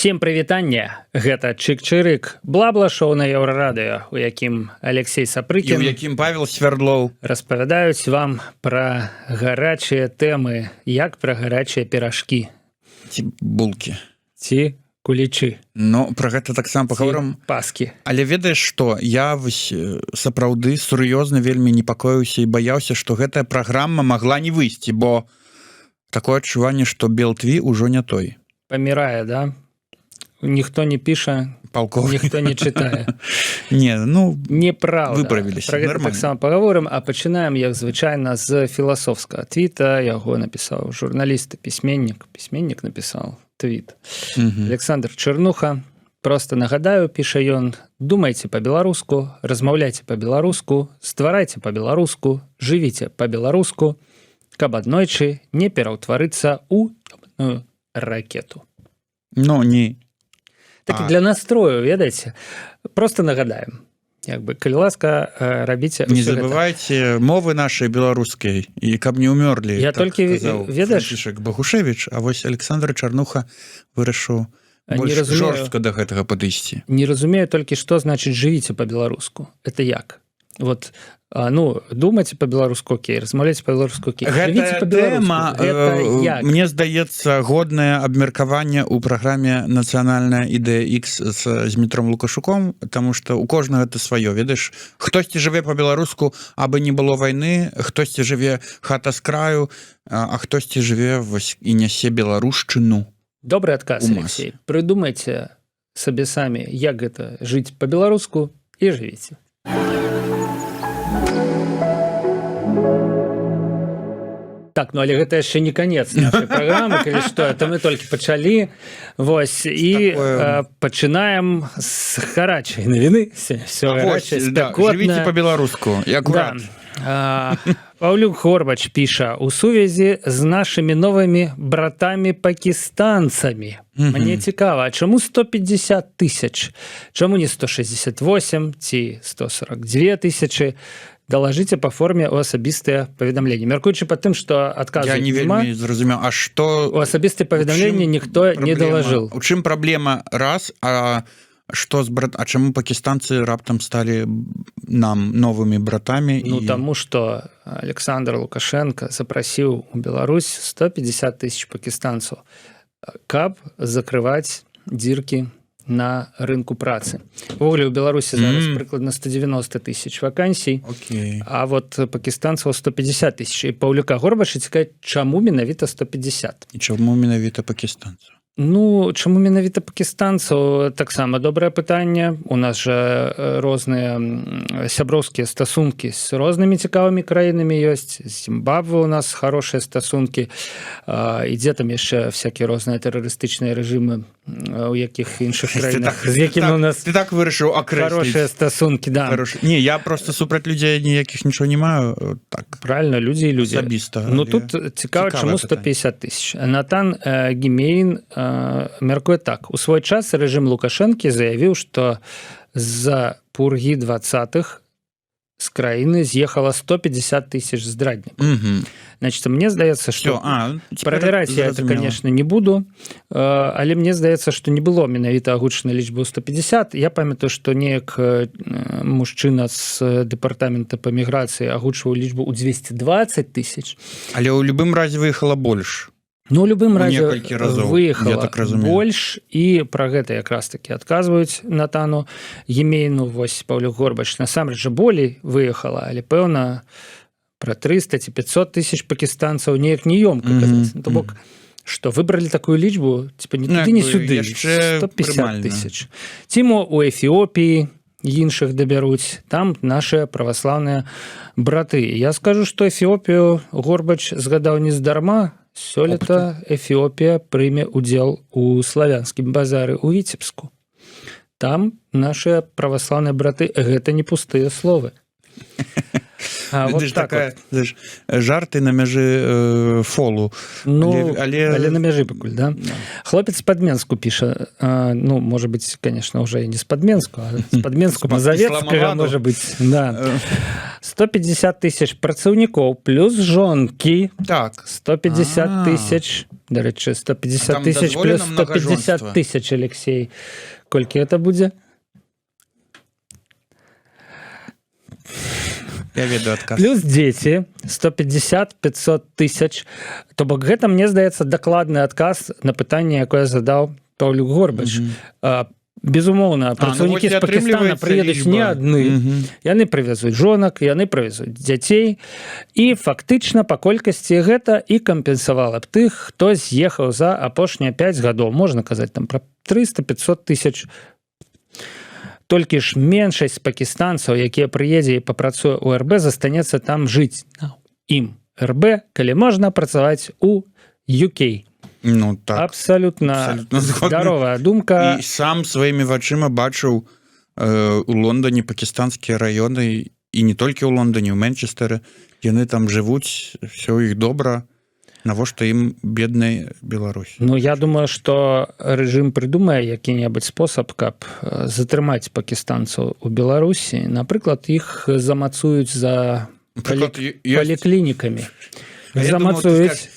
Усім прывітанне, гэта Чык-Чырык, бла-бла-шоу на Еўрарадыё, у якім Алексей Сапрыкін і у якім Павел Свярдлоў распавядаюць вам пра гарачыя тэмы, як пра гарачыя піражкі. Ці булкі. Ці кулічы. Ну, пра гэта таксама паговорым. Паскі. Але ведаеш што, я сапраўды сур'ёзна вельмі непакоіўся і баяўся, што гэтая праграма магла не выйсці, бо такое адчуванне, што Белтві ўжо не той. Памірае, да? Ніхто не піша, ніхто не чытае. Не, ну, неправда. Выправіліся, пра гэта нормально. таксама паговорым, а пачынаем, як звычайна, з філасофскага твіта. Яго напісаў журналіст і пісьменнік напісаў твіт. Александр Чарнуха. Просто нагадаю, піша ён, думайце па-беларуску, размаўляйце па-беларуску, стварайце па-беларуску, жывіце па-беларуску, каб аднойчы не пераўтварыцца ў ёбаную ракету. Ну, не. Так і для настрою, ведаеце, просто нагадаем. Як бы, калі ласка, рабіце не забывайце мовы нашай беларускай, і каб не ўмёрлі, я так толькі, сказаў ведаеш, Францішак Багушевіч, а вось Александр Чарнуха вырашыў больш жорстка да гэтага падысці. Не разумею толькі, што значыць жывіце па-беларуску. Это як? Вот, ну, думайце па-беларуску, окей, размаўляйце па-беларуску, окей. Гэтая тэма, мне здаецца, годнае абмеркаванне ў праграме «Нацыянальная ідэя X» з Дмітром Лукашуком, таму што ў кожнага гэта сваё, ведаеш, хтосьці жыве па-беларуску, абы не было вайны, хтосьці жыве хата з краю, а хтосьці жыве і нясе беларушчыну. Добры адказ, Алексей. Прыдумайце сабе самі, як гэта жыць па-беларуску, і жывіце. Так, ну але гэта яшчэ не канец нашай праграмы, калі што, то мы толькі пачалі. Вось, і пачынаем з гарачай навіны. Всё гарачае, спякотнае. Жывіце па-беларуску, як урад. Паўлюк Горбач піша, у сувязі з нашымі новымі братамі-пакістанцамі. Мне цікава, а чаму 150 тысяч? Чаму не 168 ці 142 тысячы? Далажыце па форме ў асабістыя паведамленні. Мяркуючы па тым, што адказу я не вельмі зразумеў, а што... У асабістыя паведамленні ніхто не далажыў. У чым праблема? Раз, а чаму пакістанцы раптам сталі нам новымі братамі? Ну, таму што Александр Лукашенко запрасіў у Беларусь 150 тысяч пакістанцаў, каб закрываць дзіркі на рынку працы. Увогуле, у Беларусі зараз прыкладна 190 тысяч вакансій, а вот пакістанцаў 150 тысяч. І Паўлюка Горбача цікавіць, чаму менавіта 150? І чаму менавіта пакістанцаў? Ну, чаму менавіта пакістанцаў? Таксама добрае пытанне. У нас жа розныя сяброўскія стасункі з рознымі цікавымі краінамі ёсць. З Зімбабве у нас хорошыя стасункі. І дзе там яшчэ всякія розныя тэрарыстычныя рэжымы, у якіх іншых краінах, з якімі у нас ты так вырашыў акрэсліць хорошыя стасункі, да. Не, я просто супраць людзей ніякіх нічого не маю. Так. Правильно, людзі і людзі. Асабіста. Ну, тут цікава, чаму 150 тысяч. Натан Гімейн мяркуе так. У свой час рэжым Лукашэнкі заявіў, што з-за пургі 20-х з краіны з'ехала 150 тысяч здраднікаў. Значит, мне здаецца, што правяраць я это, конечно, не буду, але мне здаецца, што не было менавіта агучанай лічбы 150. Я памятаю, што неяк мужчына з дэпартамента па міграцыі агучваў лічбу ў 220 тысяч. Але ў любым разе выехала больш. Ну, у любым разе выехала так больш, і пра гэта якраз такі адказваюць Натану Гімейну. Вось Паўлюк Горбач насамрэч жа болей выехала, але пэўна пра 300 ці 500 тысяч пакістанцаў неяк не ёмка казаць. То бок, што выбралі такую лічбу, типа не туды, не сюды, 150 тысяч. Ці мо у Эфіопіі іншых дабяруць, там нашыя праваслаўныя браты. Я скажу, што Эфіопію Горбач згадаў не здарма. Сёлета Эфіопія прыме удзел у славянскім базары ў Віцебску. Там нашыя праваслаўныя браты, гэта не пустыя словы. вот Ты ж так такая, знаешь, жарты на мяжы фолу. Ну, але на мяжы пакуль, да? Хлопец з Падменску піша, ну, можа быць, конечно, уже і не з Падменску, а з Падменску Мазавецкага, можа быць, да. 150 тысяч працаўнікоў плюс жонкі. Так. 150 тысяч, дарэчы, 150 тысяч плюс 150 тысяч, Алексей. Колькі это будзе? Я веду адказ. Плюс дзеці 150-500 тысяч. То бок гэта, мне здаецца, дакладны адказ на пытанне, якое задаў Паўлюк Горбач. Безумоўна, працаўнікі з Пакістана прыедуць не адны. Яны прывязуць жонак, яны прывязуць дзяцей. І фактычна па колькасці гэта і кампенсавала б тых, хто з'ехаў за апошнія 5 гадоў. Можна казаць там пра 300-500 тысяч. Толькі ж меншасць пакістанцаў, якія прыедзе і папрацуе ў РБ, застанецца там жыць. Ім РБ, калі можна працаваць у UK. Ну, так. Абсолютно здаровая думка. І сам сваімі вачыма бачыў у Лондоне пакістанскія раёны, і не толькі ў Лондоне, у Мэнчестэры. Яны там жывуць, все іх добра. Навошта ім беднай Беларусь? Ну, я думаю, што рэжым прыдумае які-небудзь спосаб, каб затрымаць пакістанцаў у Беларусі. Напрыклад, іх замацуюць за паліклінікамі. Замацуюць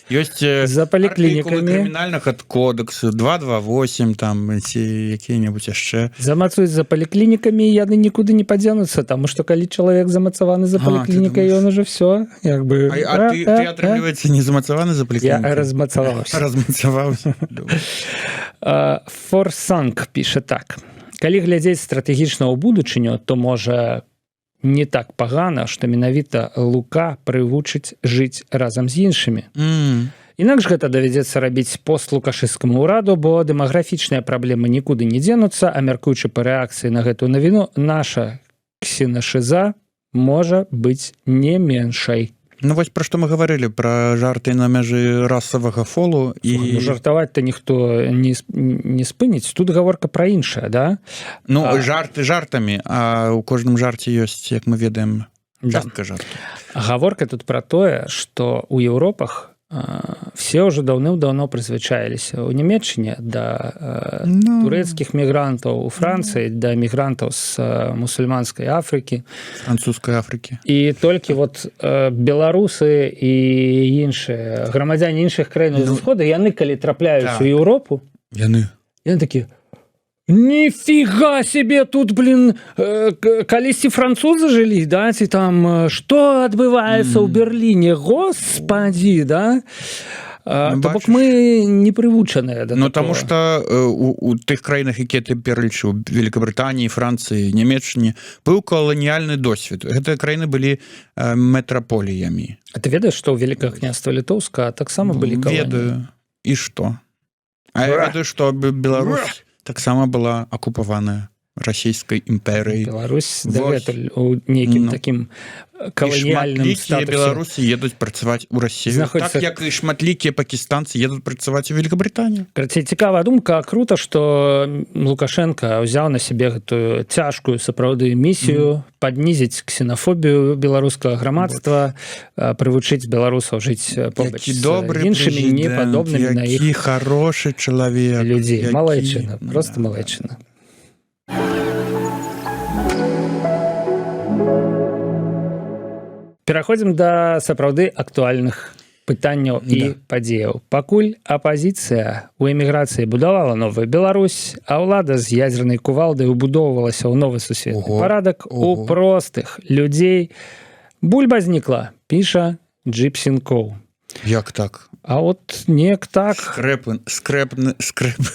за паліклінікамі. Крымінальнага кодексу 228, там, ці якія-небудзь яшчэ. Замацуюць за паліклінікамі, яны нікуды не падзенуцца, таму што калі чалавек замацаваны за паліклінікай, ён уже все, як бы... А ты, атрымліваецца, не замацаваны за паліклінікай? Я размацаваўся. Размацаваўся. Форсанг піша так. Калі глядзець стратэгічна ў будучыню, то можа не так пагана, што менавіта Лука прывучыць жыць разам з іншымі. Інакш гэта давядзецца рабіць постлукашыцкаму ўраду, бо дэмаграфічныя праблемы нікуды не дзенуцца, а мяркуючы па рэакцыі на гэтую навіну, наша ксенашыза можа быць не меншай. Ну вось пра што мы гаварылі, пра жарты на мяжы расавага фолу. Ну, жартаваць-то ніхто не спыніць. Тут гаворка пра іншае, да? Ну, жарты жартамі, а ў кожным жарце ёсць, як мы ведаем, частка жарту. Гаворка тут пра тое, што ў Еўропах все уже даўным-даўно прызвычаіліся ў Нямецчыне да турэцкіх мігрантаў, у Францыі да мігрантаў з мусульманскай Афрыкі, французскай Афрыкі. І толькі вот беларусы і іншыя грамадзяне іншых краін Усходу, яны калі трапляюць у Еўропу, яны такія: нифига себе, тут, блин, калісьці французы жылі, да, ці там, што адбываецца ў Берліне, господи, да? То бок мы не прывучаныя да такого. Ну, таму што у тых краінах, якія ты пералічыў, Великабрытаніі, Францыі, Нямецчыне, быў каланіяльны досвед. Гэтыя краіны былі метраполіямі. А ты ведаеш, што ў Великае княства Літоўска таксама былі калоніі? Ведаю. І што? А я ведаю, што Беларусь таксама была акупаваная расійскай імперыяй. Беларусь дагэтуль у нейкім такім каланіяльным статусе. Беларусы едуць працаваць у Расію. Так, як і шматлікія пакістанцы едуць працаваць у Великабрытанію. Карацей, цікавая думка. Крута, што Лукашенко ўзяў на сябе гэтую цяжкую сапраўды місію паднізіць ксенафобію беларускага грамадства, прывучыць беларусаў жыць побач з іншымі непадобнымі на іх. Які хорошы чалавек. Людзей. Малайчына, просто малайчына. Пераходзім да сапраўды актуальных пытанняў і падзеяў. Пакуль апазіцыя ў эміграцыі будавала новую Беларусь, а ўлада з ядзернай кувалдай убудоўвалася ў новы сусветны парадак, у простых людзей бульба знікла, піша Джипсінкоў. Як так? А от неяк так. Скрэпы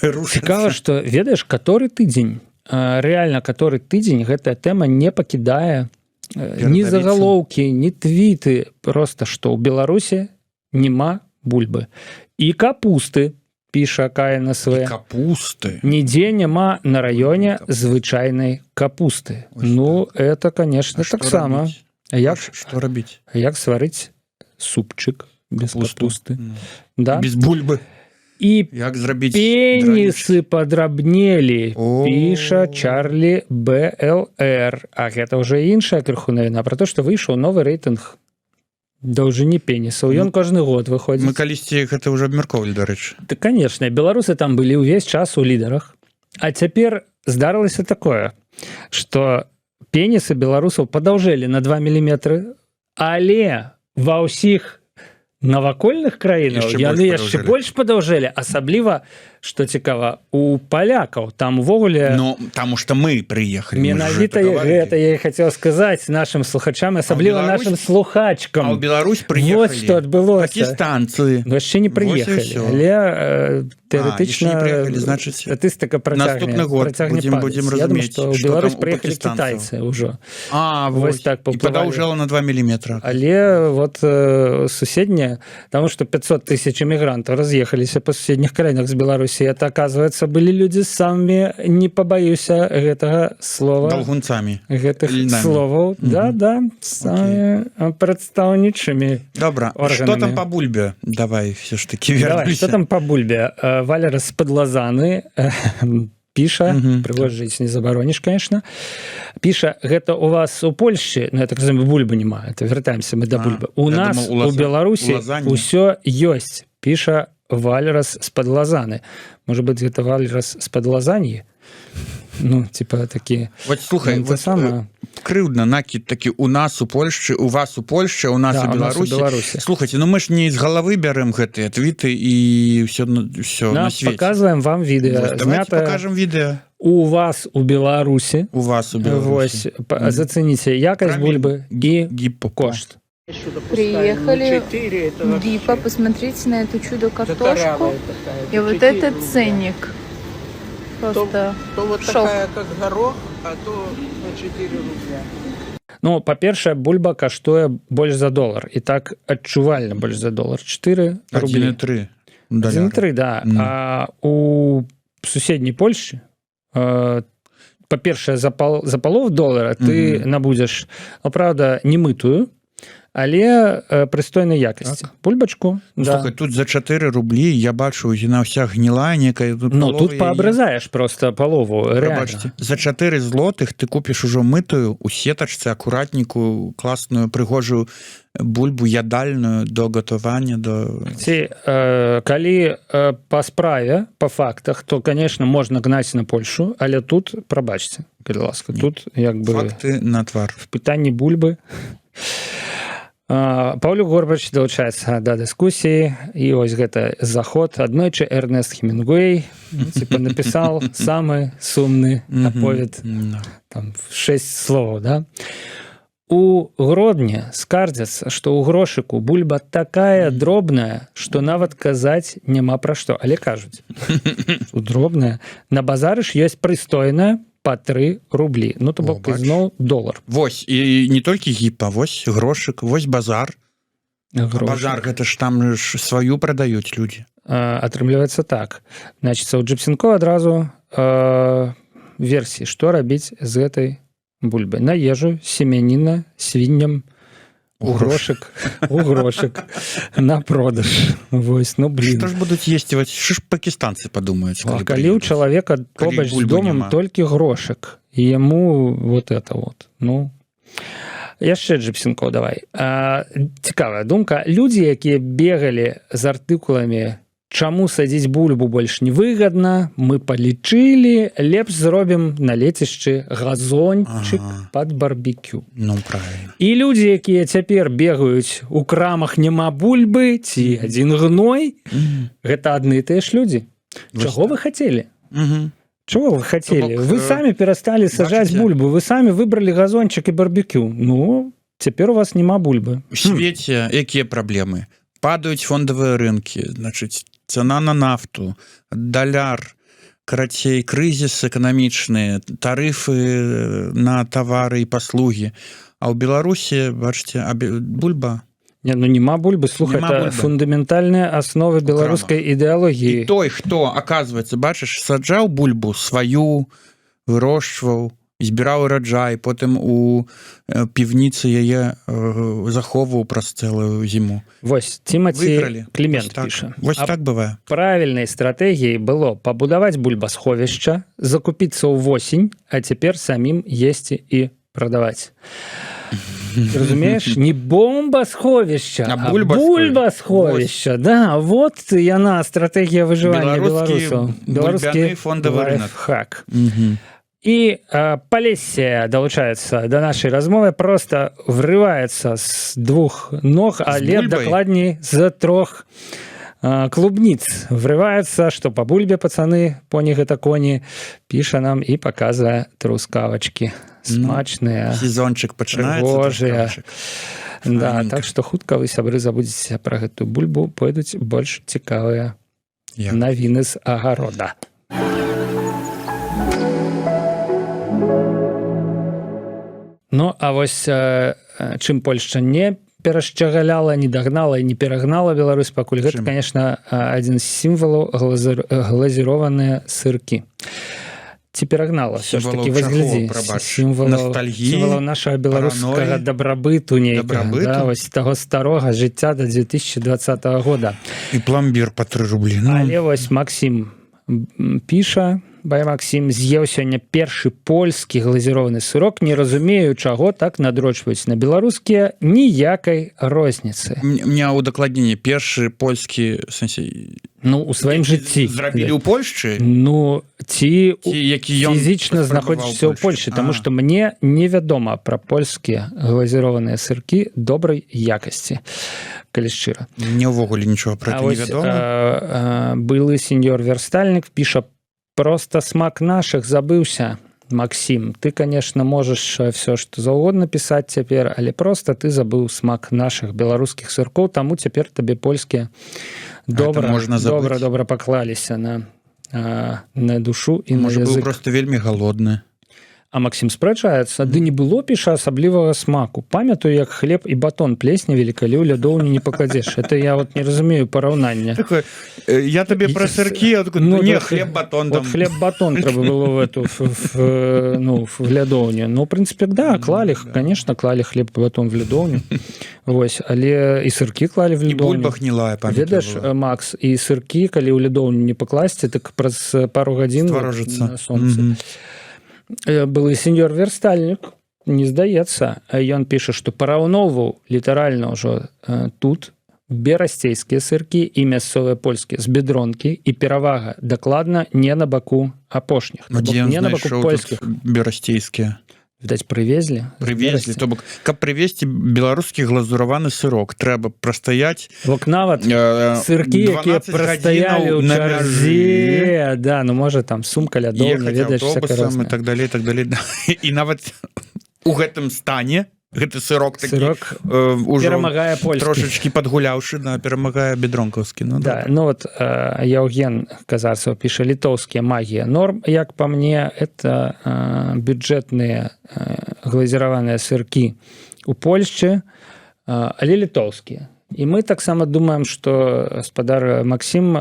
рушацца. Цікава, што ведаеш, каторы тыдзень, рэальна каторы тыдзень гэтая тэма не пакідае ні загалоўкі, ні твіты, просто што ў Беларусі няма бульбы. І капусты, піша КНСВ. Капусты? Нідзе няма на раёне звычайнай капусты. Ну, это, конечно, таксама. Што рабіць? Як сварыць супчык без капусты? Да? Без бульбы? І як зрабіць пенісы падрабнелі, піша Чарлі БЛР. А гэта ўжо іншая крыху навіна пра то, што выйшаў новы рэйтынг даўжыні пенісаў. Ён кожны год выходзіць. Мы калісьці гэта ўжо абмяркоўвалі, дарэчы. Так, канешне, беларусы там былі ўвесь час у лідарах. А цяпер здарылася такое, што пенісы беларусаў падаўжэлі на 2 міліметры, але ва ўсіх навакольных краінаў яны яшчэ больш падаўжэлі, асабліва, што цікава, у палякаў там увогуле... Ну, таму што мы прыехалі. Менавіта гэта я і хацеў сказаць нашым слухачам, асабліва нашым слухачкам. А ў Беларусь прыехалі. Вот што адбылося. Пакістанцы. Ну, яшчэ не прыехалі, але тэарэтычна статыстыка працягне падаць. Я думаю, што ў Беларусь прыехалі кітайцы ўжо. Вось так паўплывалі. І падаўжала на 2 міліметра. Але вот суседнія, таму што 500 тысяч эмігрантаў раз'ехаліся па суседніх краінах з Беларусі. Это, оказывается, былі людзі самі, не пабаюся гэтага слова. Долгунцамі. Гэтых словаў. Да, самі прадстаўнічымі. Добра, што там па бульбе? Давай, все ж таки вернемся. Давай, што там па бульбе? Валерас Падлазаны піша, прыгожыць не забароніш, конечно, піша, гэта у вас у Польшчы, ну, я так разумею, бульбы няма, это вяртаемся мы да бульбы. У нас, у Беларусі, усё ёсць, піша Валерас з Падлазаны. Можа быць, гэта Валерас з Падлазаньі? Ну, типа, такі... Вот, слухай, вот крыўдна накід такі у нас у Польшчы, у вас у Польшчы, у нас у Беларусі. Слухайте, ну мы ж не з галавы бярем гэтыя твіты і ўсё на свеце. Показываем вам відэо. Давайте покажем відэо. У вас у Беларусі. У вас у Беларусі. Вось, зацэніце якасць бульбы і кошт. Приехали в Гиппо, посмотрите на эту чудо-картошку. И вот этот ценник. Просто то вот шок. Такая, как горох, а то на 4 рубля. Ну, па-першае, бульба каштуе больш за $1. І так адчувальна больш за $4. 1,3. 1,3, да. А у суседняй Польшчы па-першае, за палов $1 ты набудзеш, правда, не мытую, але прыстойнай якасці. Бульбачку, да. Слухай, тут за 4 рублі я бачу, яна ўся гніла некая. Ну, тут паабразаеш просто палову, реально. За 4 злотых ты купіш ужо мытую у сетачцы, акуратніку, класную, прыгожую бульбу ядальную до гатавання, до... Калі па справе, па фактах, то, конечно, можна гнаць на Польшу, але тут, прабачце, калі ласка, тут як бы... Факты на твар. В пытанні бульбы... Паўлюк Горбач далучаецца да дыскусіі, і вось гэта заход. Аднойчы Эрнест Хемінгуэй напісаў самы сумны аповед, там 6 словаў, да? У Гродні скардзяцца, што ў грошыку бульба такая дробная, што нават казаць няма пра што, але кажуць, дробная. На базары ж ёсць прыстойная па 3 рублі. Ну, то бок ізноў $1. Вось, і не толькі Гіпа, вось грошык, вось базар. Базар, гэта ж там ж сваю прадаюць людзі. Атрымліваецца так. Значит, у Джипсенко адразу версіі, што рабіць з гэтай бульбай. На ежу, семяніна, свінням, у грошык, на продаж. Вось, ну, блин. Што ж будуць есці? Што ж пакістанцы падумаюць? Калі ў чалавека побач з домам толькі грошык, і яму вот это вот. Ну, яшчэ Джипсенко давай. Цікавая думка. Людзі, якія бегалі з артыкуламі «Чаму садзіць бульбу больш невыгадна, мы палічылі, лепш зробім на лецішчы газончык пад барбекю». Ну, правильно. І людзі, якія цяпер бегаюць у крамах няма бульбы ці адзін гной, гэта адны і тыя ж людзі. Чаго вы хацелі? Чего вы хотели? Вы сами перестали сажать бульбу, вы сами выбрали газончик и барбекю. Ну, теперь у вас нема бульбы. У свете якія праблемы? Падаюць фондавыя рынкі, значыць, цана на нафту, даляр, карацей, крызіс эканамічны, тарыфы на тавары і паслугі. А ў Беларусі, бачыце, бульба... Не, ну нема бульбы, слухай, это фундаментальная основа беларускай ідэалогіі. І той, хто, оказывается, бачыш, саджаў бульбу сваю, вырошчваў, збіраў ураджай, потым у півніцы яе захоўваў праз цэлую зіму. Вось Тимати Клімент піша. Вось так бывае. Правільнай стратэгіяй было пабудаваць бульбасховішча, закупіцца ўвосень, а цяпер самім есці і прадаваць. Разумееш, не бомбасховішча, а бульбасховішча. Да, вот яна стратэгія выжывання беларусаў. Беларускі фондавы рынок. Лайфхак. И Полесье долучается до нашей размовы, просто врывается с 2 ног, а лет докладней за 3 клубниц. Врывается, что по бульбе, пацаны, пони гэта кони, пиша нам и показывая трускавочки. Смачные. Сезончик пачынаецца. Да, так что хутка вы, сябры, забудзеце про гэтую бульбу, пойдуць больш цікавыя навіны з агарода. Ну, а вось чым Польшча не перашчагаляла, не дагнала і не перагнала Беларусь пакуль, гэта, конечно, адзін з сімвалаў глазіраваныя сыркі. Ці перагнала, все ж таки, вось глядзі, сімвалаў нашага беларускага дабрабыту нейкага, да, вось таго старога жыцця до 2020 года. І пламбір па 3 рублі. Але вось Максім піша, Максім, з'еў сёння першы польскі глазірованы сырок, не разумею, чаго так надрочваюць на беларускія, ніякай розніцы. Мне удакладненне, першы польскі, в сэнсе... Ну, у сваім жыцці. Зрабілі ў Польшчы? Ну, ці фізічна знаходзіцца ў Польшчы, таму што мне невядома пра польскія глазірованыя сыркі добрай якасці, калі шчыра. Мне ўвогуле нічога пра гэта невядома. Былы сеньор Верстальнік піша: просто смак наших забыўся. Максим, ты, конечно, можешь все, что заўгодна писать цяпер, але просто ты забыў смак наших беларускіх сыркоў, таму цяпер табе польскія добра паклаліся на душу і на язык. Можа, быў просто вельмі галодны. А Максим спрачаецца, ды не было, піша, асаблівага смаку. Памятаю, як хлеб і батон плесневелі, калі ў лядоўню не пакладзеш. Это я вот не разумею параўнання. Я табе пра сыркі, не, хлеб-батон. Вот хлеб-батон трэба было в лядоўню. Ну, в принципе, да, клалі, конечно, клалі хлеб-батон в лядоўню. Вось, але і сыркі клалі в лядоўню. І бульба гнілая, памятаю. Ведаеш, Макс, і сыркі, калі ў лядоўню не пакласці, так праз пару гадзін на сонцы. Былы сеньор Верстальнік, не здаецца, ён піша, што параўноўваў літаральна ўжо тут берасцейскія сыркі і мясцовыя польскія з бедронкі, і перавага дакладна не на баку апошніх, не на баку польскіх. Берасцейскія. Відаць, прывезлі, то бок, каб прывезці беларускі глазураваны сырок, трэба прастаяць нават сыркі, якія прастаялі ў чарзе, да, ну можа там сумка лядоўна, ведаеш, всякае рознае. Так далей. І нават у гэтым стане гэты сырок перамагае польскі, трошачкі падгуляўшы, перамагае бедронкаўскі. Ну вот Яўген Казарцаў піша: літоўскія магія норм, як па мне, это бюджэтныя глазіраваныя сыркі у Польшчы, але літоўскія. І мы таксама думаем, што гаспадар Максім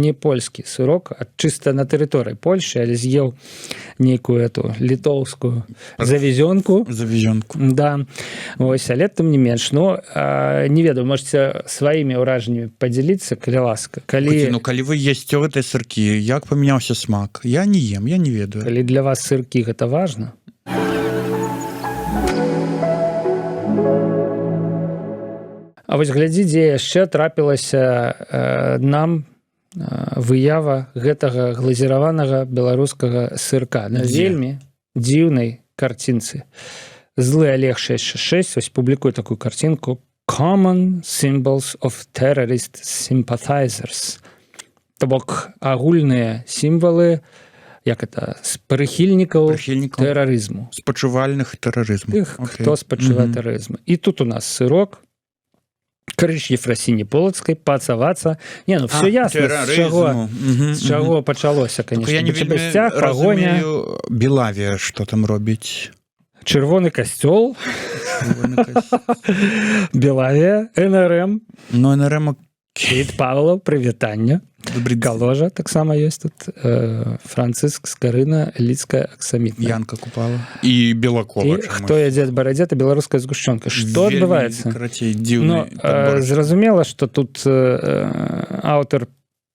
не польскі сырок, а чыста на тэрыторыі Польшчы, але з'еў нейкую эту літоўскую завезёнку. Да. Вось, але тым не менш. Ну, не ведаю, можаце сваімі ўражаннямі падзяліцца, калі ласка. Ну, калі вы есце гэтыя сыркі, як памяняўся смак? Я не ем, я не ведаю. Калі для вас сыркі гэта важна? А вось глядзі, дзе яшчэ трапілася нам выява гэтага глазіраванага беларускага сырка на вельмі дзіўнай карцінцы. Злы Олег 666 вось публікуе такую карцінку: Common Symbols of Terrorist Sympathizers. То бок агульныя сімвалы, як это, прыхільнікаў тэрарызму. Спачувальных тэрарызму. Тых, хто спачувае тэрарызму. І тут у нас сырок, крыж Ефрасіні Полацкай, пацавацца. Не, ну все ясно, з чаго пачалося, конечно. Я не вельмі разумею Белавія, што там робіць. Чырвоны касцёл, Белавія, НРМ. Ну, НРМ Кіт Павлаў, прывітанне. Галожа таксама ёсць тут. Францыск Скарына, Ліцкая аксамітная. Янка Купала. І Белакова. І хто ядзе барадзе, то беларуская згушчонка. Што адбываецца? Карацей, дзіўны. Зразумела, што тут аўтар,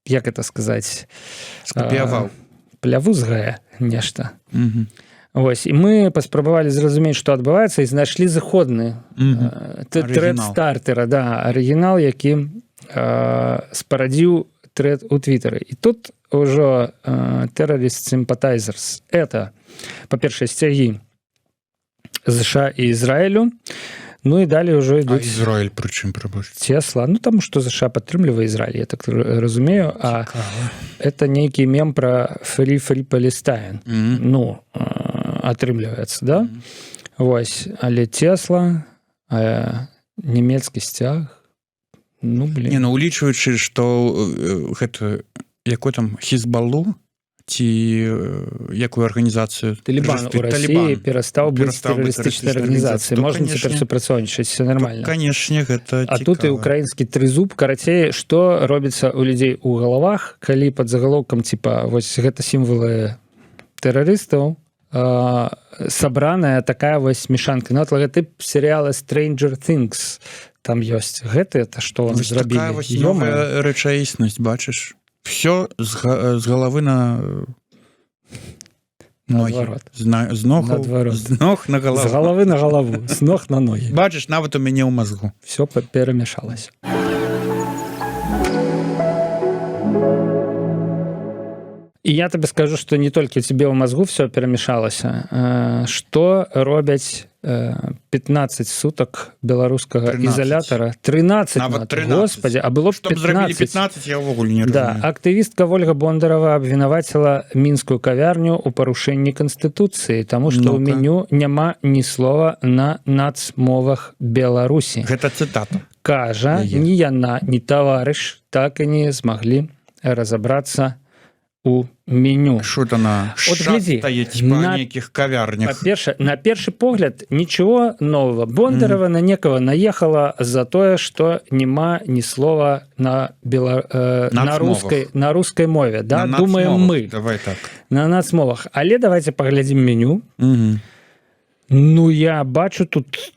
як это сказаць, скапіяваў. Пляву з гае нешта. Вось, і мы паспрабавалі зразумець, што адбываецца, і знайшлі заходны трэд стартера, да, арыгінал, які спарадзіў трэд у Твиттері. І тут ўжо terrorist sympathizers. Это, па-першае, сцягі США і Ізраілю. Ну і далей ўжо ідуць... А Ізраіль прычым, прабачце? Цесла. Ну, таму што США падтрымлівае Ізраіль, я так разумею. А это нейкі мем пра Free Palestine. Ну, атрымліваецца, да? Вось. Але Цесла, нямецкі сцяг, ну, блин. Не, ну, улічваючы, што гэта, якой там, Хізбаллу, ці якую арганізацыю? Талібан у Расіі перастаў быць тэрарыстычнай арганізацыяй. Можна цяпер супрацоўнічаць, все нормально. Канешне, гэта цікава. А тут і украінскі трызуб. Карацей, што робіцца ў людзей у галавах, калі пад загалоўкам, типа, вось гэта сімвалы тэрарыстаў, сабраная такая вось мешанка. Ну, от лагатып серыяла Stranger Things там ёсць. Гэта это што вось зрабілі? Такая вось новая рэчаіснасць, бачыш? Все з галавы на ногі. З ног на галаву. З галавы на галаву, з ног на ногі. Бачыш, нават у мяне ў мазгу. Все перамяшалася. І я табе скажу, што не толькі цябе ў мазгу все перамяшалася. Што робяць 15 сутак беларускага ізалятара? 13, нават 13. Господи, а было б 15. Чтоб зрабілі 15, я ўвогуле не разумею. Да, актывістка Ольга Бондарова абвінаваціла мінскую кавярню ў парушэнні Канстытуцыі, таму што ў меню няма ні слова на нацмовах Беларусі. Гэта цытата. Кажа, ні яна, ні таварыш так і не змаглі разабрацца у меню. Что-то на шастаець па нейкіх кавярнях. Па-перше, на першы погляд ничего нового. Бондарова на некого наехала за тое, што няма ні слова на русской мове. Да? Думаем мы. Давай так. На нацмовах. Але давайте поглядзім меню. Ну, я бачу тут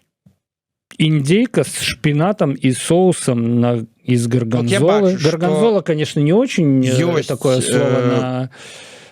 индейка с шпинатом и соусом из горгонзолы. Вот Горгонзола, конечно, не очень такое слово на...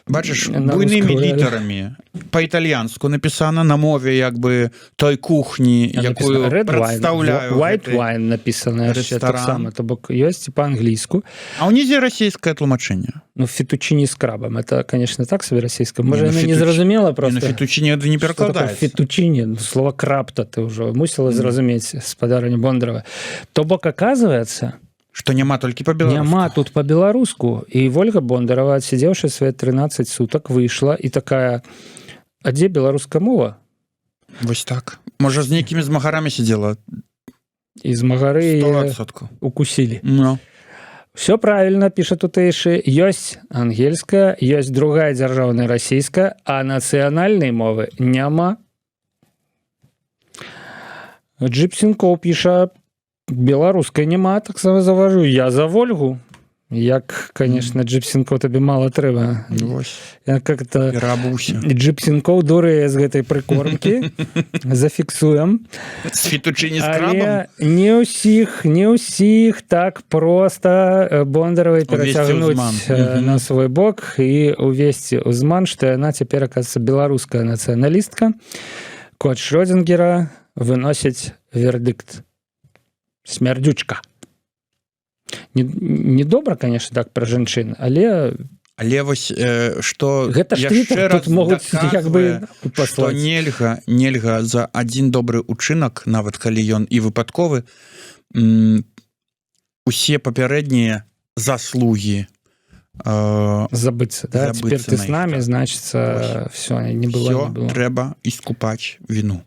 Бачыш, буйнымі літарамі па-італьянску напісана на мове як бы той кухні, якую прадстаўляю. White wine напісана яшчэ таксама, то бок ёсць і па-англійску. А ўнізе расійскае тлумачэнне? Ну, фетучини с крабом. Это, конечно, так себе российское. Может, оно не зразумела просто. На фетучини это не перекладається. Фетучини, слово краб-то ты уже мусила зразуметь, спадарыня Бондарова. То бок, оказывается... Что няма толькі па-беларуску. Няма тут па-беларуску. І Ольга Бондарова, отсидевшая свои 13 суток, вышла и такая, а где беларуская мова? Вось так. Можа, з нейкімі змагарамі сидела? І змагары 100% укусили. Ну. Все правильно, пишет тутэйшы. Ёсць ангельская, ёсць другая дзяржаўная расійская, а нацыянальнай мовы няма. Джипсенко піша, беларускай няма, так завожу. Я за Вольгу. Як, конечно, Джипсенко табе мало трэба. Я как-то Джипсенко дурые з гэтай прыкормкі зафіксуем. З фетучини з крабом? Не ўсіх так проста Бондаровай перацягнуць на свой бок і увесці ўзман, што яна цяпер, оказывается, беларуская нацыяналістка. Кот Шрёдингера выносіць вердикт. Смярдючка. Недобра, конечно, так пра жанчын, але вось што гэта ж Твиттер тут могуць як бы паслаць, што нельга за адзін добры ўчынак, нават калі ён і выпадковы, усе папярэднія заслугі забыцца, да? Цяпер ты с нами, значится, все, не было. Все трэба іскупаць віну.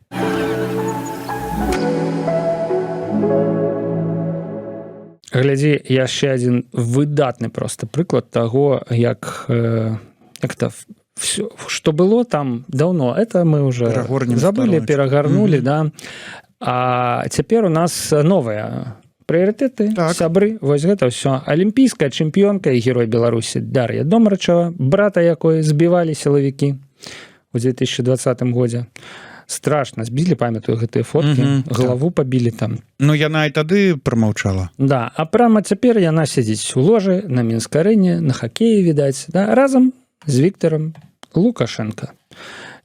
Глядзі, яшчэ адзін выдатны просто прыклад таго, як это все, што было там давно, это мы уже забыли, перагарнули, да. А цяпер у нас новая прыярытэты, Так. сябры, вось гэта ўсё. Алімпійская чэмпіёнка і герой Беларусі Дар'я Домрачева, брата якой збівалі сілавікі у 2020 годзе. Страшна збілі, памятаю гэтыя фоткі, галаву пабілі там. Ну яна і тады прамаўчала. Да, а прямо цяпер яна сядзіць у ложы на Мінскай-арэне, на хакеі, відаць, да, разам з Віктарам Лукашенко.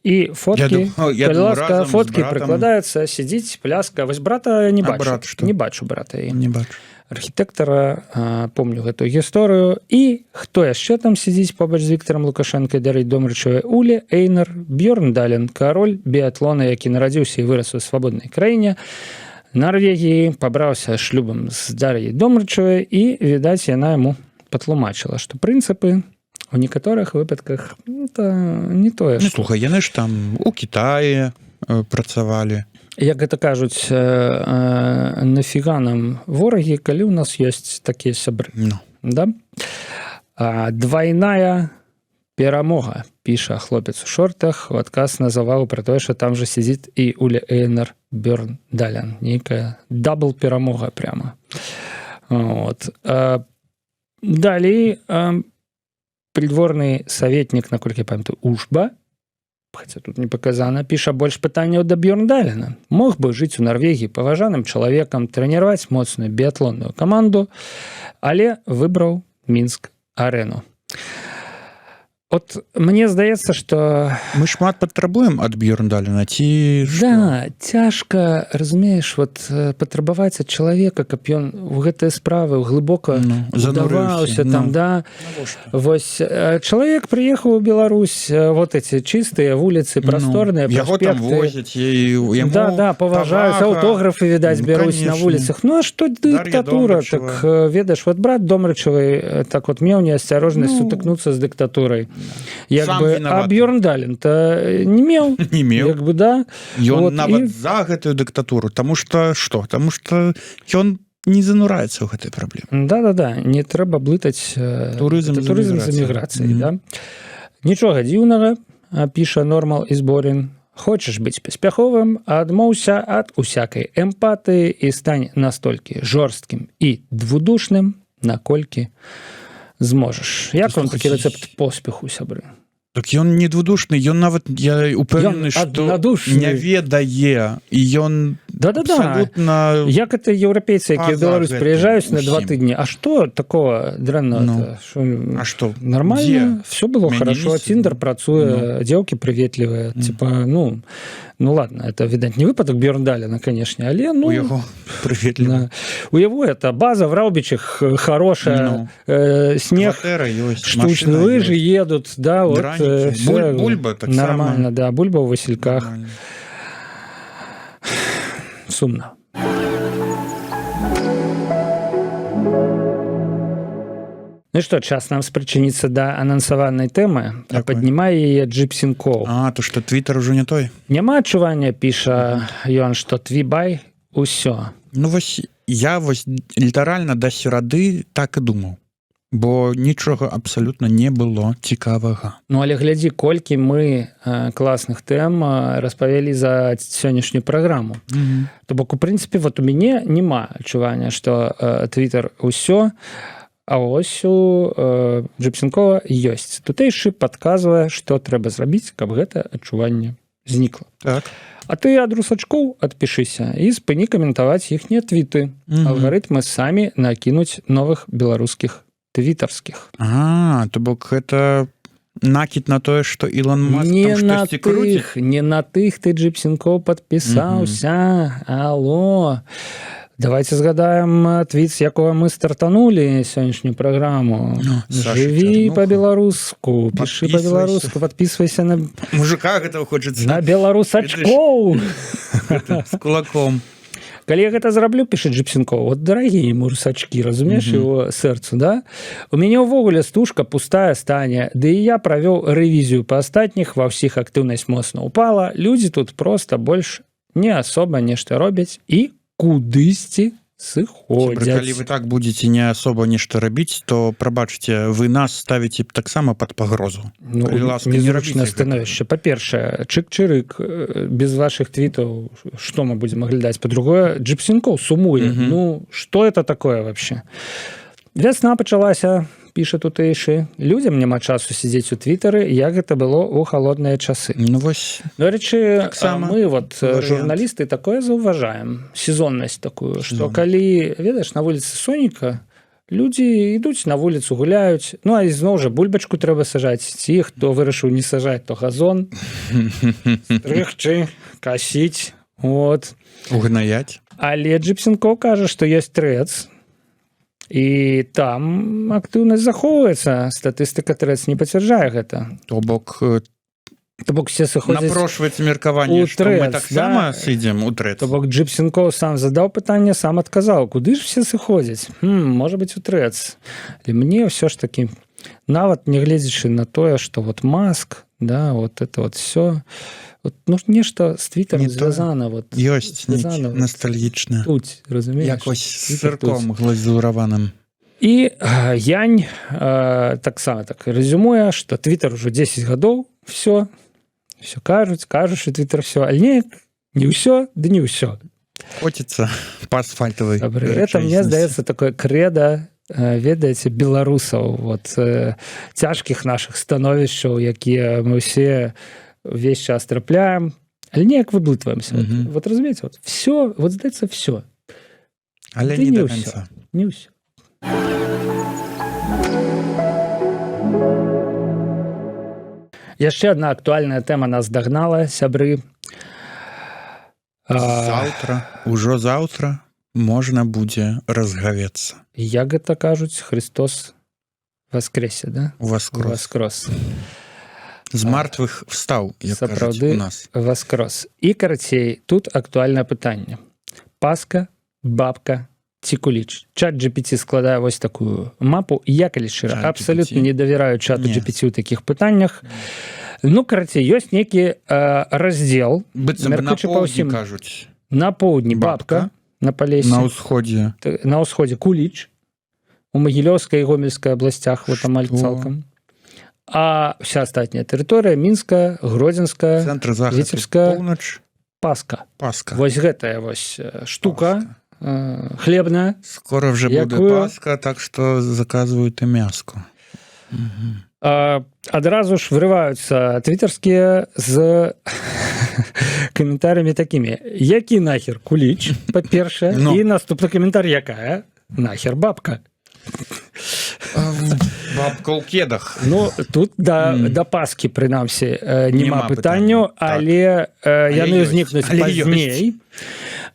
І фоткі, ласка, фоткі прыкладаюцца, сядзіць, пляска. Вось брата не бачу. Брат што? Не бачу брата. Не бачу. Архітэктара, помню гэтую гісторыю. І хто яшчэ там сядзіць побач з Віктарам Лукашенко і Дар'яй Домрачевай? Уля Эйнар Бьёрндален, кароль біятлона, які нарадзіўся і вырас у свабоднай краіне. Норвегіі, пабраўся шлюбам з Дар'яй Домрачевай і, відаць, яна яму патлумачыла, што прынцыпы у некаторых выпадках не тое, што... Слухай, яны ж там у Кітаі працавалі. Як гэта кажуць, нафіга нам ворагі, калі ў нас ёсць такія сябры. No. Да? Двайная перамога, піша хлопец у шортах, у адказ на завагу пра тое, што там жа сядзіць і Уля Эйнар Бьёрндален. Нейкая дабл перамога прямо. Вот. Далей придворны советнік, наколькі памятаю, Ушба, хотя тут не показано, піша больш пытанняў да Бьёрндалена. Мог бы жыць у Норвегіі паважаным чалавекам, трэніраваць моцную біятлонную каманду, але выбраў Мінск-арэну. От мне здаецца, што... Мы шмат патрабуем ад Бьёрндалена, ці... Да, цяжка, разумееш, вот, патрабаваць ад чалавека, каб ён у гэтыя справы глыбока задаваўся, там, да. Вось, чалавек прыехаў у Беларусь, вот эти чыстыя вуліцы, прасторныя, праспекты. Яго там возяць, яму да, паважаюць, аўтографы, відаць, бяруць на вуліцах. Ну, а што дыктатура? Так, ведаеш, вот брат Домрачевай так вот меў неасцярожнасць сутыкнуцца з дыктатурай. Як бы, а Бьёрндален-то не меў. Не меў. Як бы, да. Ён вот, нават за гэтую дыктатуру, таму што што? Таму што ён не занураецца ў гэтай праблеме. Да, не трэба блытаць турызм з эміграцыяй. Да? Нічога дзіўнага, піша Нормал Ізборін. Хочаш быць паспяховым, адмоўся ад усякай эмпатыі і стань настолькі жорсткім і двудушным, наколькі зможаш. Як вам такі рэцэпт поспеху, сябры? Так ён не двудушны, ён нават, я упэўнены, што не ведае, і ён абсалютна... Як это еўрапейцы, якія ў Беларусь прыязджаюць на 2 тыдні? А што такого дрэннага? А што? Нормально, все было хорошо, Тиндер працуе, дзеўкі прыветлівыя, типа, ну ладно, это, видать, не выпадок Бьёрндалена, конечно, але, ну... У яго прыветліва. У яго это база в Раубичах хорошая, снег, штучные лыжи едут, да, вот... Бульба так нормально, да, бульба в Васильках. Сумно. Ну что, час нам спрычыніцца да анансаванай тэмы, а паднімае яе Джипсінкоў. То што Твиттер ужо не той? Няма адчування, піша ён, што твібай усё. Ну вось, я вось літаральна да серады так і думаў. Бо нічога абсалютна не было цікавага. Ну, але глядзі, колькі мы класных тэм распавялі за сённяшнюю праграму. То бок, у прынцыпе, вот у мяне няма адчування, што Твиттер усё, а ось у Джипсінкова ёсць. Тутэйшы падказвае, што трэба зрабіць, каб гэта адчуванне знікла. Так. А ты ад русачкоў адпішыся і спыні каментаваць іхнія твіты. Алгарытмы самі накінуць новых беларускіх твітарскіх. То бок гэта накід на тое, што Ілон Маск там штосьці круціць? Не на тых ты, Джипсінкоў, падпісаўся. Алло. Давайте згадаем твіт, з якога мы стартанулі сённяшнюю праграму. Жыві па-беларуску, пішы па-беларуску, падпісвайся на... Мужика гэтага хочацца. На беларусачкоў! З кулаком. Калі я гэта зраблю, піша Джипсінкоў, вот дарагія мурсачкі, разумееш, его сэрцу, да? У мяне ўвогуле стужка пустая стане, ды і я правёў рэвізію па астатніх, ва ўсіх актыўнасць моцна упала, людзі тут проста больш не асоба нешта робяць і кудысьці сыходзяць. Калі вы так будете не особо нешта рабіць, то прабачце, вы нас ставіце таксама под пагрозу. Ну, Калі ласка, не незручнае рабіце становішча. Па-першае, чык-чырык, без вашых твітаў што мы будзем аглядаць? Па-другое, Джипсенкоў сумуе. Ну, што это такое вообще? Вясна пачалася, піша тутэйшы. Людзям няма часу сядзець у твітары, як гэта было ў халодныя часы. Ну вось. Дарэчы, Таксама мы вот варыянт. журналісты такое заўважаем, сезоннасць такую, што калі, ведаеш, на вуліцы сонейка, людзі ідуць на вуліцу, гуляюць, ну а ізноў жа бульбачку трэба сажаць, ці хто вырашыў не сажаць, то газон, стрыгчы, касіць, вот. Угнаяць. Але Джипсенкоў кажа, што ёсць трэц, і там актыўнасць захоўваецца, статыстыка трэц не пацвярджае гэта. То бок все сыходзяць напрошваецца меркаванне, у што мы трэц, таксама да? сыдзем у трэц. То бок Джипсенкоў сам задаў пытанне, сам адказаў, куды ж все сыходзяць? Можа быць у трэц. Але мне ўсё ж такі, нават не гледзячы на тое, што вот Маск, да, вот это вот все, вот, ну, нешта з твітарам звязана, вот, ёсць звязана, вот, ностальгічна. тут, разумееш? Якось з сырком глазураваным. І Янь таксама так резюмуе, што твітар ужо 10 гадоў, все кажуць, що твітар все, але неяк не ўсё, ды не ўсё. Коціцца па асфальтавай. Это, мне здаецца, такое крэда, ведаеце, беларусаў, вот, цяжкіх нашых становішчаў, якія мы ўсе увесь час трапляем, але неяк выблытваемся. Вот разумееце, вот все, вот здаецца, все. Але не не до ўсё. конца. Не ўсё. Яшчэ одна актуальная тэма нас дагнала, сябры. Ужо заўтра можна будзе разгавецца. Як гэта кажуць, Христос воскресе, да? Воскрос. З мартвых встаў, як кажуць у нас. Воскрос. І, карацей, тут актуальнае пытанне. Пасха, бабка ці куліч. Чат GPT складае вось такую мапу. Я, калі шчыра, абсалютна не давяраю чату GPT ў такіх пытаннях. Ну, карацей, ёсць нейкі раздзел. Быццам на поўдні кажуць. На поўдні бабка, на Палесе. На ўсходзе. На ўсходзе куліч. У Магілёўскай і Гомельскай абласцях, вот амаль цалкам. А вся астатняя тэрыторыя Мінская, Гродзенская, Віцебская, Пасха. Вось гэтая вось штука хлебная. Скоро вже буде Пасха, так що заказуйте м'яско. Адразу ж врываюцца твітарскія з каментарямі такімі. Які нахер куліч, па-першае, і наступны каментар, якая нахер бабка. Бабка ў кедах. Ну, тут да Пасхі, прынамсі, няма пытанняў, але яны ўзнікнуць пазней.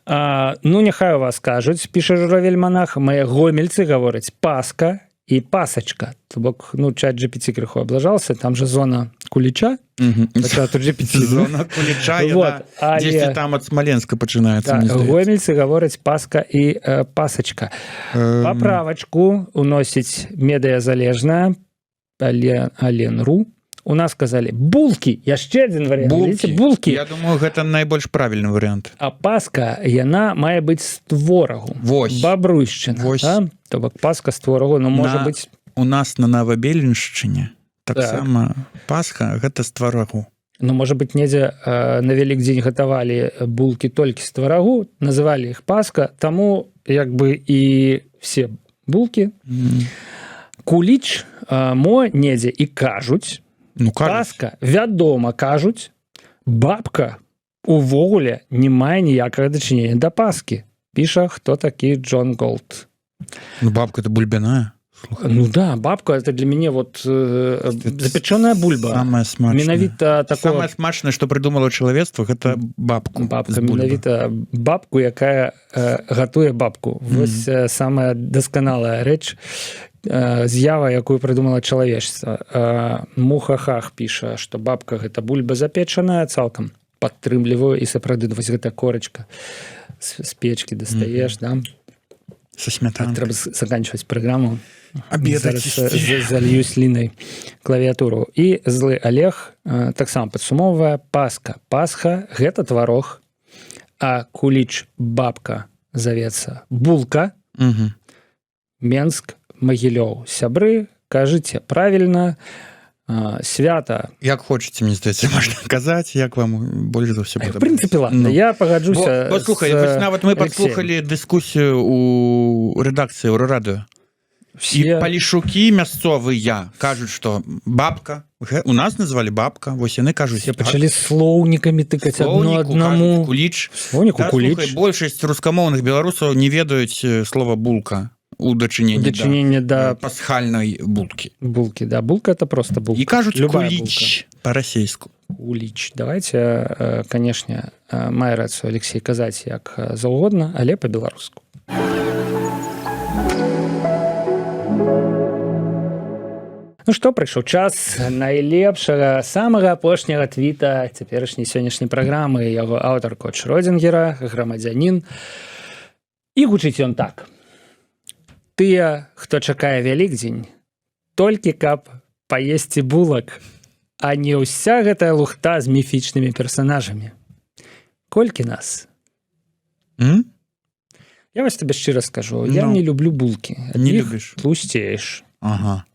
Ну, няхай у вас кажуць, піша журавель-манах, мае гомельцы гавораць Пасха і пасачка. То бок, ну, чат GPT крыху аблажался, там же зона куліча. Чату GPT. Зона куліча, яна дзесьці там ад Смаленска пачынаецца. Гомельцы гавораць Пасха і пасачка. Паправачку уносіць медыязалежная Ален.ру. У нас сказали булкі, яшчэ адзін варыянт. Булкі. Я думаю, гэта найбольш правільны варыянт. А Пасха, яна мае быць з творагу. Бабруйшчына. То бок Пасха з творагу, ну, можа быць... У нас на Новабеленшчыне таксама Пасха гэта з творагу. Ну, можа быць, недзе на Велікдзень гатавалі булкі толькі з творагу, называлі іх Пасха, таму як бы і все булкі. Куліч мо недзе і кажуць, Пасха, вядома, кажуць, бабка увогуле не мае ніякага дачынення да Пасхі. Піша, хто такі Джон Голд. Ну, бабка это бульбяная. Ну да, бабка это для мяне вот запечёная бульба. Самое смачнае. Менавіта такое... Самое смачнае, што прыдумала чалавецтва, гэта бабку. Бабка, менавіта бабку, якая гатуе бабку. Вось самая дасканалая рэч, з'ява, якую прыдумала чалавечства. Мухахах піша, што бабка гэта бульба запечаная, цалкам падтрымліваю, і сапраўды вось гэта корачка з печкі дастаеш, да? Со смятанкой. Трэба заканчивать программу. Обедать. Залью слінай клавіатуру. І злы Олег таксама падсумоўвае Пасха. Пасха – гэта тварог, а куліч бабка завецца булка. Угу. Менск, Магілёў. Сябры, кажыце правільна, свята. Як хочаце, мне здаецца, можна казаць, як вам больш за ўсё В прынцыпе, ладно, я пагаджуся. Послухай, вось нават мы падслухалі дыскусію у рэдакцыі Еўрарадыё. І палішукі мясцовыя кажуць, што бабка, у нас назвалі бабка, вось яны кажуць. Все пачалі слоўнікамі тыкаць адно аднаму. Куліч. Слоўніку куліч. Слухай, большасць рускамоўных беларусаў не ведаюць слова булка у дачыненні да пасхальнай булкі. Булкі, да, булка это просто булка. І кажуць Любая куліч па-расейску. Куліч. Давайте, канешне, мае рацыю Алексей казаць як заўгодна, але па-беларуску. Ну што, прыйшоў час найлепшага, самага апошняга твіта цяперашняй сённяшняй праграмы, яго аўтар Коч Родзінгера, грамадзянін. І гучыць ён так. Тыя, хто чакае Вялікдзень, толькі каб паесці булак, а не ўся гэтая лухта з міфічнымі персанажамі. Колькі нас? Я вось табе шчыра скажу, я не люблю булкі. Не любіш? Тлусцееш. Ага.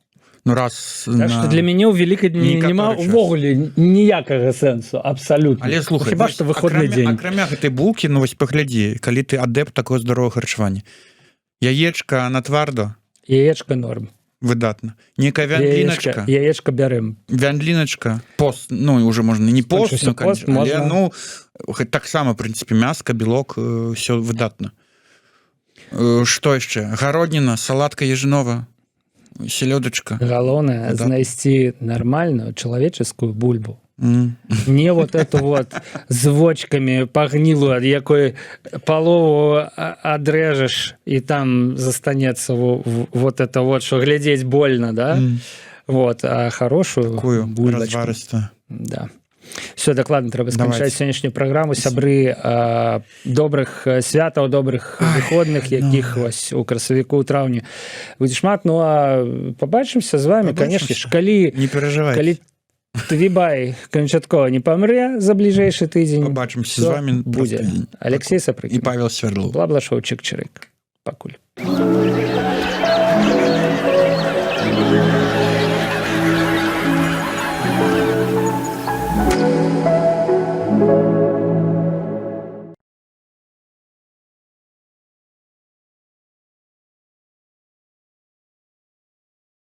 Ну раз Так што для мяне ў Вялікадні няма ўвогуле ніякага сэнсу, абсалютна. Але слухай, хіба што выходны дзень. Акрамя гэтай булкі, ну вось паглядзі, калі ты адэпт такого здаровага харчавання. Яечка на твардо? Яечка норм. Выдатна. Некая вяндліначка? Яечка бярем. Вяндліначка? Пост, ну, уже можна не пост, ну, пост, але, ну, таксама, в прынцыпе, мяска, белок, ўсё выдатна. Што яшчэ? Гародніна, салатка ежынова, селёдачка. Галоўнае знайсці нармальную чалавеческую бульбу. Не вот эту вот з вочкамі пагнілую, ад якой палову адрежаш і там застанецца вот это вот, што глядзець больно, да? Вот, а хорошую бульбачку. Да. Все, дакладна трэба сканчаць сённяшнюю праграму. Сябры, добрых святаў, добрых выходных, якіх вось у красавіку, у траўні будзе шмат. Ну а пабачымся з вами, канешне ж, калі не перажывайце. Твібай канчаткова не памрэ за бліжэйшы тыдзень. Пабачымся з вами. Будзе. Алексей Сапрыкін. І Павел Свярдлов. Блаблашоў, чык-чырык. Пакуль.